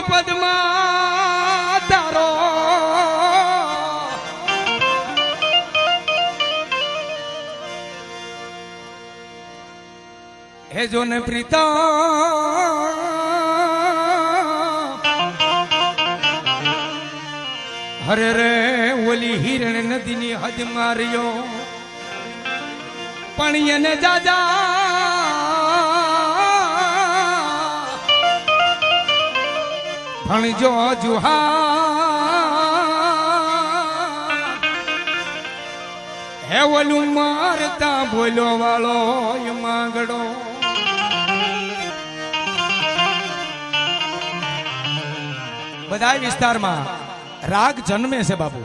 પણ પદમાં તારો હે જો ને પ્રીતા હરે રે ઓલી હિરણ નદીની હદ માર્યો પણ એને જાજા ભણજો જુહા હે ઓલું મારતા બોલો વાળો માંગડો બધા વિસ્તારમાં રાગ જન્મે છે બાપુ,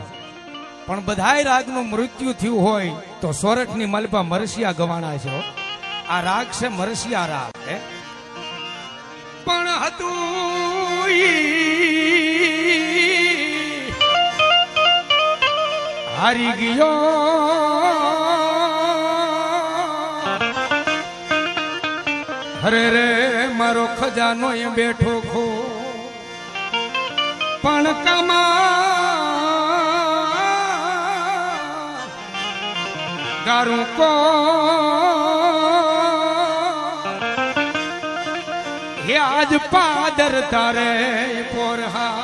પણ બધાય રાગનું મૃત્યુ થયું હોય તો સોરઠની મલપા મરસિયા ગવાણા છે. આ રાગ છે મરસિયા રાગ. પણ હતું હારી ગયો હરે રે મારો ખજાનો એ બેઠો ખો પણ કમા ગારું કો હે આજ પાદર તારે પોરહા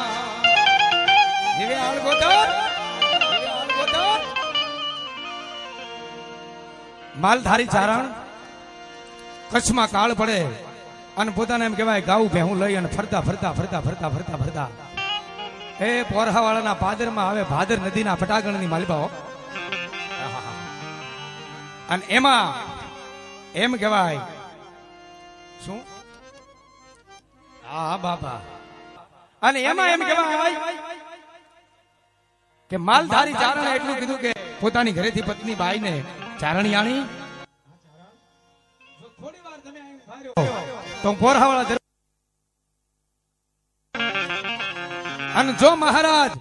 જીવે આળગોદર માલધારી ચારણ કચ્છમાં કાળ પડે અને પોતાને એમ કહેવાય ગાઉ ભેહું લઈ અને ફરતા ફરતા ફરતા ફરતા ફરતા ફરતા એ પોરહાવાળાના પાદરમાં આવે ભાદર નદીના ફટાકણની માલબાઓ અને એમાં એમ કહેવાય શું હા બાપા અને એમાં એમ કહેવાય કે માલધારી ચારણ એટલું કીધું કે પોતાની ઘરેથી પત્ની બાઈને ચારણિયાણી થોડી વાર તમે તો પોરહાવાળા અને જો મહારાજ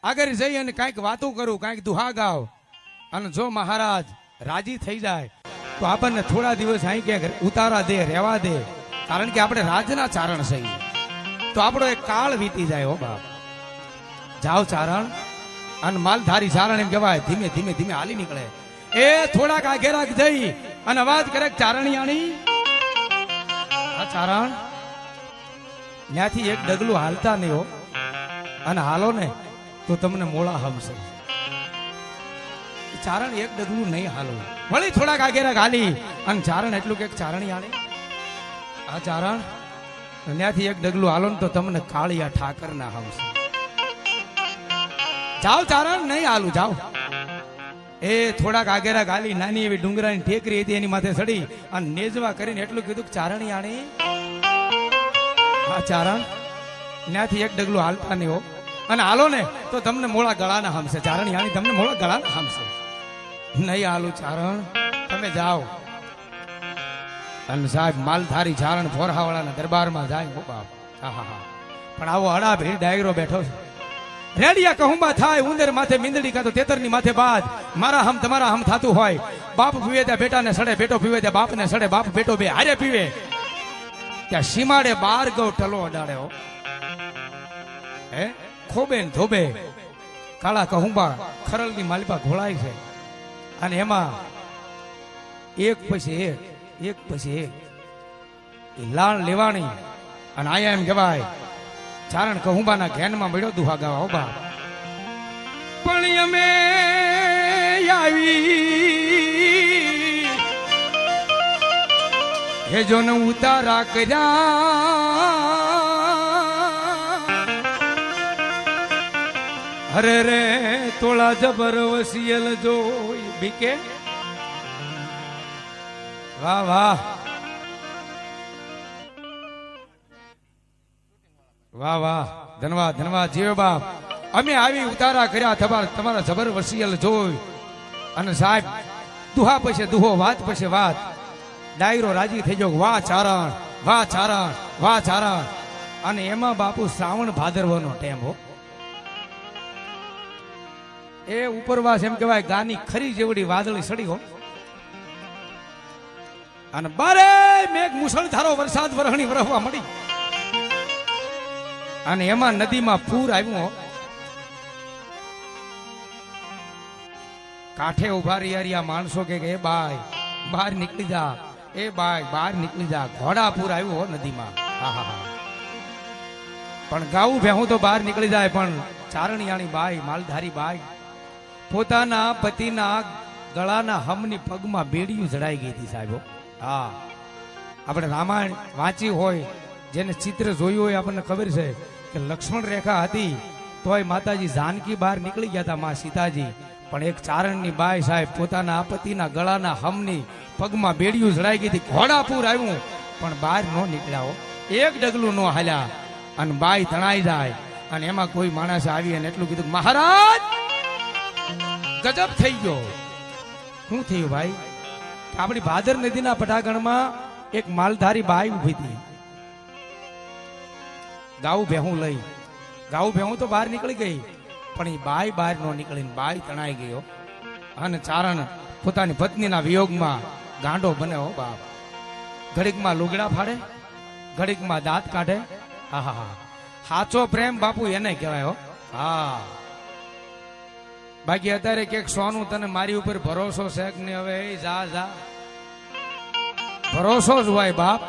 આગળ જઈ અને કાંઈક વાતો કરું કાંઈક દુહા ગાવ અને જો મહારાજ રાજી થઈ જાય તો આપણને થોડા દિવસ અહીં ક્યાંક ઉતારા દે રહેવા દે, કારણ કે આપણે રાજના ચારણ છીએ તો આપણો એક કાળ વીતી જાય. હો બાપ જાઓ ચારણ. અને માલધારી ચારણ એમ કહેવાય ધીમે ધીમે ધીમે હાલી નીકળે. એ થોડાક આગેરાક જઈ અને અવાજ કરે ચારણિયાણી. આ ચારણ ત્યાંથી એક ડગલું હાલતા નહીં હો, અને હાલો ને તો તમને મોળા હમશે. ચારણ એક ડગલું નહીં હાલો, વળી થોડાક આગેરાક હાલી અને ચારણ એટલું કે ચારણિયાણી આ ચારણ ત્યાંથી એક ડગલું હાલો ને તો તમને કાળિયા ઠાકર ના હમશે. જાઓ ચારણ નહીં હાલું જાઓ. એ થોડાક આગેરાક હાલી નાની એવી ડુંગરાની ઠેકરી હતી એની માથે ચડી અને નેજવા કરીને એટલું કીધું ચારણિયાણી આ ચારણ ત્યાંથી એક ડગલું હાલતા નહીં હો, અને હાલો ને તો તમને મોળા ગળાના હમશે. ચારણિયાણી તમને મોળા ગળાના હમશે. નહીં હાલું ચારણ તમે જાઓ. અને સાહેબ માલધારી ચારણ પોરહાવાળાના દરબારમાં જાય. હો બાપ હા પણ આવો અડા ભીડ ડાયરો બેઠો છે. રેડિયા કહુંબા થાય ઉંદર માથે મીંદડી કાં તો તેતરની માથે બાજ. મારા હમ તમારા હમ થાતું હોય. બાપ પીવે ત્યાં બેટાને સડે, બેટો પીવે ત્યાં બાપને સડે, બાપ બેટો બે હારે પીવે ત્યાં સીમાડે બાર ગૌ ટલો અડાડે. હો હે ખોબે ને ધોબે કાળા કહુંબા ખરલની માલિપા ઘોળાય છે અને એમાં એક પછી એક પછી એક એ લાણ લેવાણી. અને આયા એમ કહેવાય ચારણ કહુંબાના ઘેનમાં મળ્યો દુહા ગાવા. હો બા પણ અમે આવી હે જો ને ઉતારા કર્યા હરે રે તોળા જબર વસિયલ જોઈ બીકે. વાહ વાહ વાહ વાહ ધન્યવાદ ધન્યવાદ જીવ બાપ. અમે આવી ઉતારા કર્યા તમારા જબર વસિયલ જોઈ. અને સાહેબ દુહા પછી દુહો વાત પછી વાત ડાયરો રાજી થઈ ગયો. વાહ ચારણ વાહ ચારણ વાહ ચારણ. અને એમાં બાપુ શ્રાવણ ભાદરવાનો ટેમ. હો એ ઉપરવાસ એમ કહેવાય ગાની ખરી જેવડી વાદળી સડી. હો અને બારે મેઘ મુસળધારો વરસાદ વરહણી વરહવા મળી. અને એમાં નદીમાં પૂર આવ્યું. કાંઠે ઉભા રહ્યા માણસો કે એ બાય બહાર નીકળી જા, એ બાય બહાર નીકળી જા. ઘોડા પૂર આવ્યું હો નદીમાં. પણ ગાવું ભેહું તો બહાર નીકળી જાય, પણ ચારણિયાણી બાઈ, માલધારી બાઈ પોતાના પતિના ગળાના હમની પગમાં બેડીયું જડાઈ ગઈ હતી સાહેબો. હા, આપણે રામાયણ વાંચી હોય, જેને ચિત્ર જોયું હોય આપણને ખબર છે કે લક્ષ્મણ રેખા હતી તોય માતાજી જાનકી બહાર નીકળી ગયા હતા, માં સીતાજી. પણ એક ચારણની બાઈ સાહેબ પોતાના પતિના ગળાના હમની પગમાં બેડીયું જડાઈ ગઈ હતી. ઘોડાપુર આવ્યું પણ બહાર ન નીકળ્યા, એક ડગલું ન હાલ્યા અને બાઈ તણાઈ જાય. અને એમાં કોઈ માણસ આવી અને એટલું કીધું, મહારાજ ગજબ થઈ ગયો. શું થયું ભાઈ? આપણી ભાદર નદીના પટાગણમાં એક માલધારી બાઈ ઉભી હતી, ગાઉ ભેહું લઈ. ગાઉ ભેહું તો બહાર નીકળી ગઈ, પણ એ બાઈ બહાર નો નીકળીને બાઈ તણાઈ ગયો. અને ચારણ પોતાની પત્નીના વિયોગમાં ગાંડો બને હો બાપ. ઘડીકમાં લુગડા ફાડે, ઘડીકમાં દાંત કાઢે. આહા, સાચો પ્રેમ બાપુ એને કહેવાય હો. હા, બાકી અત્યારે કે સોનું તને મારી ઉપર ભરોસો છે કે નહીં? હવે જા જા, ભરોસો જ હોય બાપ.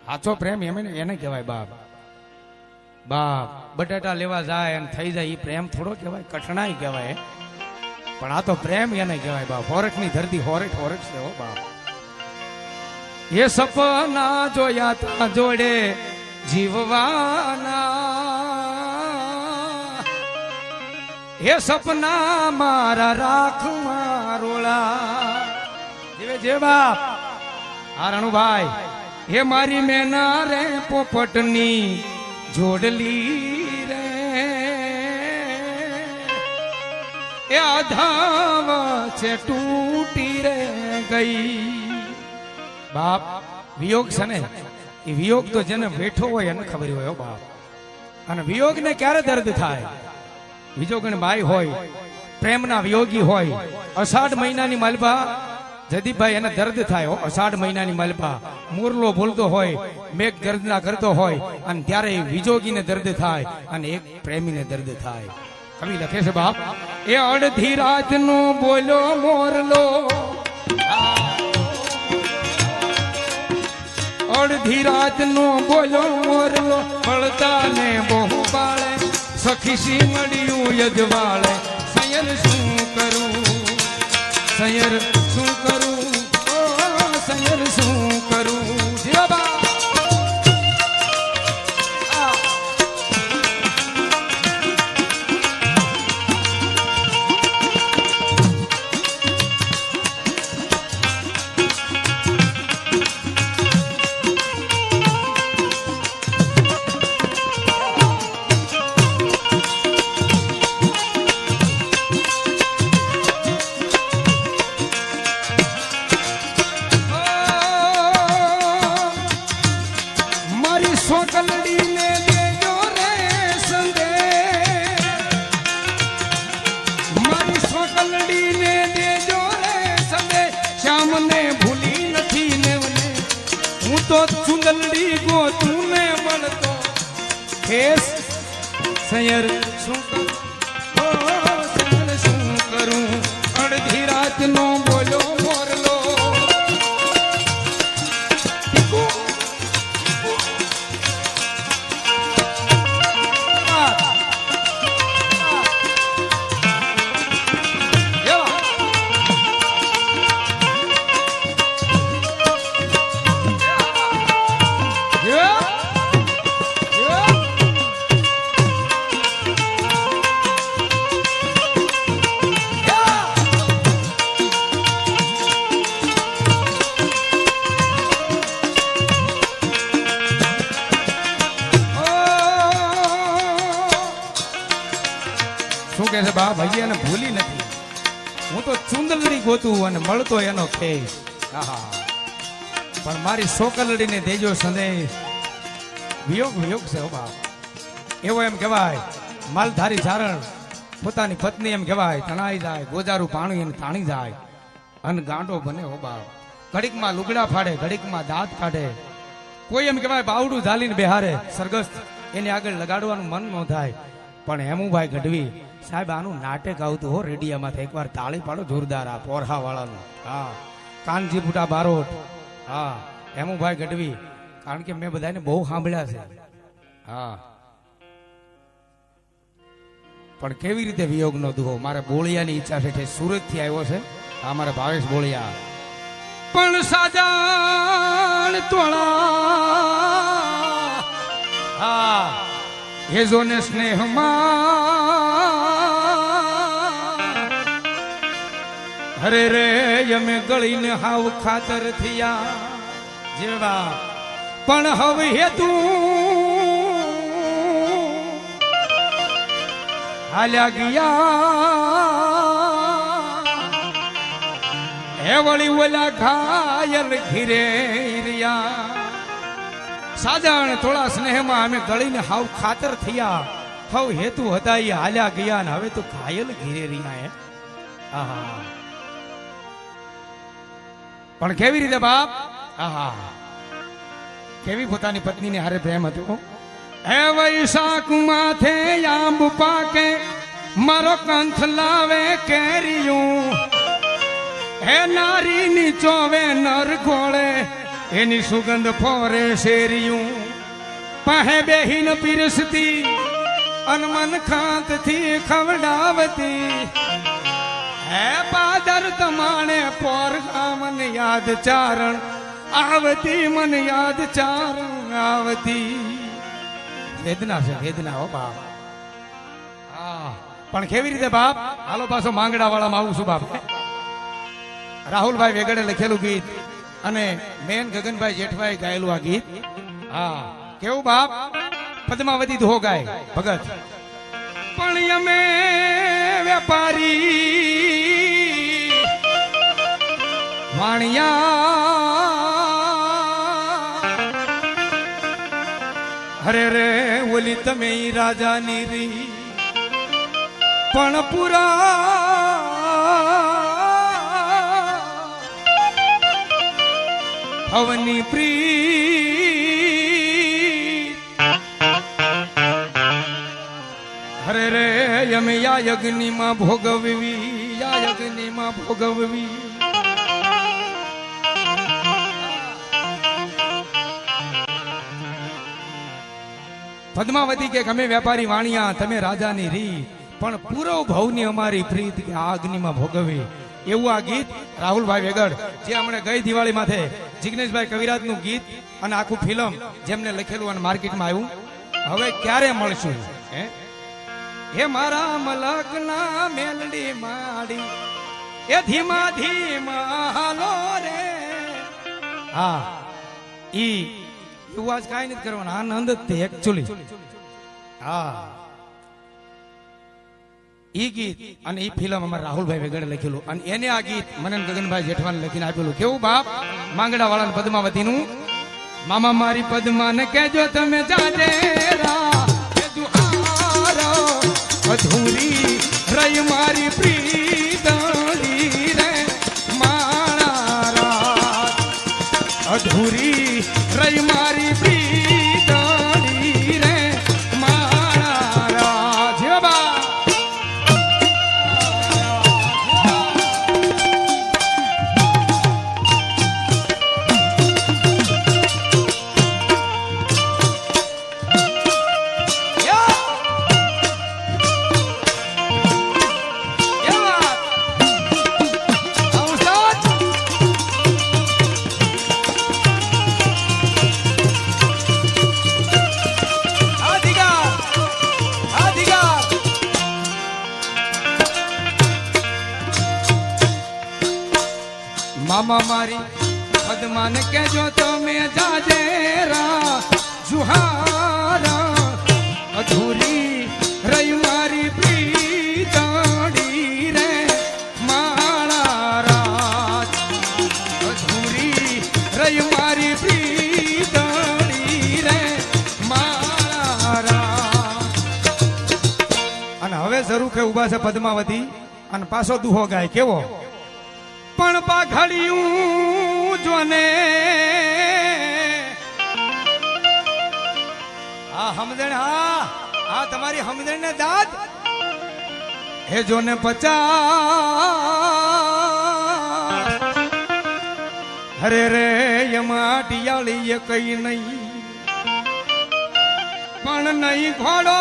સાચો પ્રેમ એને કહેવાય બાપ. બાપ બટાટા લેવા જાય અને થઈ જાય, એ પ્રેમ થોડો કહેવાય, કઠણાઈ કહેવાય. પણ આ તો પ્રેમ એને કહેવાય બાપ. હોરઠની ધરતી હોરઠ હોરઠ છે હો બાપ. એ સપના જોયા તા જોડે જીવવાના, એ સપના મારા રાખવા રોળા. જીવે જે બાપ. આ રણુભાઈ, એ મારી મેના રે પોપટની જોડલી રે, એ આધાવ છે તૂટી રે ગઈ. બાપ વિયોગ છે ને, એ વિયોગ તો જેને બેઠો હોય એને ખબર હોય બાપ. અને વિયોગ ને ક્યારે દર્દ થાય? વિજોગણ બાઈ હોય, પ્રેમના વિયોગી હોય, અષાઢ મહિનાની માલભા જદીભાઈ એને દર્દ થાય. અષાઢ મહિનાની માલભા મોરલો બોલતો હોય, મેઘ ગર્જના કરતો હોય, અને ત્યારે વિજોગીને દર્દ થાય અને એક પ્રેમીને દર્દ થાય. કવિ લખે છે બાપ, એ અડધી રાતનો બોલ્યો મોરલો, અડધી રાતનો બોલ્યો મોરલો, બળતા ને બહુ બાળે, સખી મળ્યું યજવાળે. સૈયર શું કરું, સૈયર શું કરું, ઓ સૈયર શું કરું. જીવાબા તો ચુંદલડી ગોતું ને મળતો ખેસ. સૈયર શું કરું, સૈયર શું કરું, અડધી રાત નો બોલો મોરલો. શું કે છે બા ભાઈ, એને ભૂલી નથી. હું તો ચુંદલડી ગોતું અને મળતો એનો ખેસ. પણ મારી સોકલડીને દેજો સંદેશ. વિયોગ વિયોગ છે બાપ. એવો એમ કહેવાય માલધારી ચારણ પોતાની પત્ની એમ કહેવાય તણાઈ જાય, ગોજારું પાણી એને તાણી જાય અને ગાંડો બને હો બાપ. ઘડીકમાં લુગડા ફાડે, ઘડીકમાં દાંત કાઢે કોઈ એમ કહેવાય બાવડું ઝાલીને બેહારે સરગસ્ત એની આગળ લગાડવાનું મન ન થાય, પણ હેમુભાઈ ગઢવી સાહેબ આનું નાટક આવતું હો રેડિયામાંથી, એકવાર તાળી પાડો જોરદાર આ પોરહા વાળાનું. હા, કાનજી બુટા બારોટ. હા, હેમુભાઈ ગઢવી, કારણ કે મેં બધાને બહુ સાંભળ્યા છે. હા, પણ કેવી રીતે વિયોગનો દુહો. મારે બોળિયાની ઈચ્છા છે, સુરત થી આવ્યો છે. હા, મારે ભાવેશ બોળિયા. પણ સાજાણ તોળા હા એ જોને સ્નેહમાં હરે રે અમે ગળીને હાવ ખાતર થયા જેવા, પણ હવે હેતુ હાલ્યા ગયા હે વળી ઓલા ઘાયલ ઘીરે રહ્યા. સાજાણ થોડા સ્નેહમાં અમે ગળીને હાવ ખાતર થયા, હવ હેતુ હતા એ હાલ્યા ગયા ને હવે તો ઘાયલ ઘીરે રહ્યા હે. આહા, પણ કેવી રીતે બાપ. આહા, કેવી પોતાની પત્નીને હારે પ્રેમ હતો. હે વૈશાખ માથે આંબ પાકે મારો કંથ લાવે કેરિયું, હે નારીની ચોવે નર ગોળે એની સુગંધ ફોરે શેરિયું, પહે બેહીન પીરસતી અનમન ખાંત થી ખવડાવતી, હે પાદર તમાણે પોર મન યાદ ચારણ આવતી, મન યાદ ચારણ આવતી. વેદના છે વેદના હો બાપ. હા, પણ કેવી રીતે બાપ. હાલો પાછો માંગડા વાળામાં આવું છું બાપ. રાહુલભાઈ વેગડે લખેલું ગીત અને મેન ગગનભાઈ જેઠભાઈ ગાયેલું આ ગીત. હા, કેવું બાપ. પદ્માવતી દુહો ગાય ભગત. પણ અમે વેપારી વાણિયા હરે રે ઓલી તમે રાજાની રી, પણ પુરા હવની પ્રીત હરે રે અમે યા યજ્ઞ માં ભોગવવી, યા યજ્ઞ માં ભોગવવી. પદ્માવતી કે અમે વેપારી વાણિયા તમે રાજાની રી, પણ પૂરો ભવની અમારી પ્રીત કે આ અગ્નિમાં ભોગવી. એવું આ ગીત રાહુલભાઈ વેગડ જે હમણાં ગઈ દિવાળી માથે જિગ્નેશભાઈ કવિરાજનું ગીત અને આખું ફિલ્મ જેમને લખેલું અને માર્કેટમાં આવ્યું. હવે ક્યારે મળશું હે મારા મલકના મેલડી માડી એ ધીમા ધીમા હાલો રે. હા, ઈ એવું આજ કાંઈ નથી કરવાનું, આનંદ જ તે એકચ્યુઅલી. હા, ઈ ગીત અને ઈ ફિલ્મ અમારા રાહુલભાઈ વેગડે લખેલું અને એને આ ગીત મને ગગનભાઈ જેઠવાને લખીને આપેલું. કેવું બાપ. માંગડા વાળા પદ્માવતી નું. મામા મારી પદ્માને કેજો તમે જાજેરા અધૂરી રહી મારી પ્રીતળી રે માણા રાત, અધૂરી રહી મારી પ્રીતળી રે માણા રાત. જેવા મામા મારી પદ્માને કેજો તમે જાજેરા જુહારા, અધૂરી રહી મારી પ્રીતળી રે માણા રાત, અધૂરી રહી મારી પ્રીતળી રે માણા રાત. અને હવે શરૂ કે ઉભા છે પદ્માવતી અને પાછો દુહો ગાય. કેવો. પણ પાઘડિયું જોને હા સમજણ હા તમારી સમજણ ને દાદ હે જો ને 50 હરે રે એમાં ટિયાળી એ કઈ નહીં પણ નહીં ઘોડો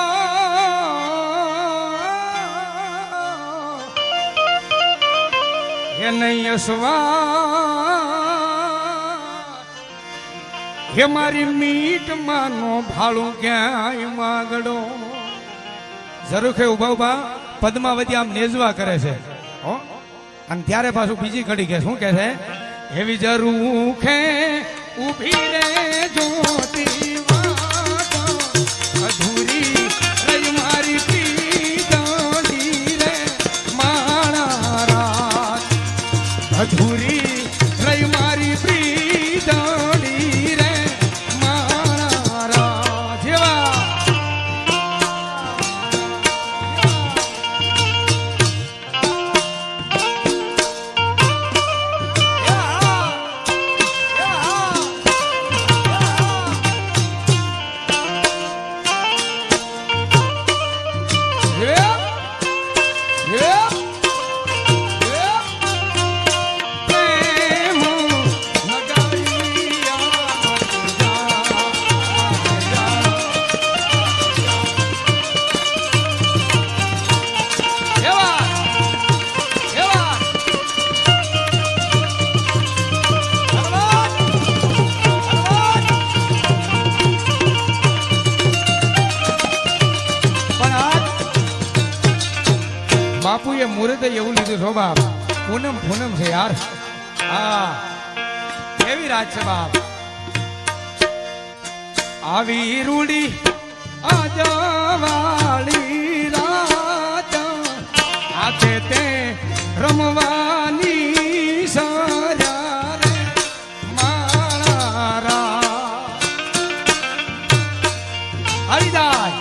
એ નહીં અસવા હે મારી મીટ માનો ભાળું ક્યાંય માગડો ઝરૂખે ઉભા ઉભા પદ્માવતી આમ નેજવા કરે છે હો અને ત્યારે પાછું બીજી કડી કે શું કે છે એવી ઝરૂખે ઊભી રે જોતી અધૂરી રહી મારી પીડાડી રે માણા રાત અધૂરી રહી મારી પીડાડી રે માણા રાત જેવા બાપુએ મુહૂર્તે એવું લીધું છો બાપ પૂનમ પૂનમ છે યાર હા કેવી રાત છે બાપ આવી રૂડી આજવાળી રાત આતે તે રમવાની સારા રે મારા હરિદાસ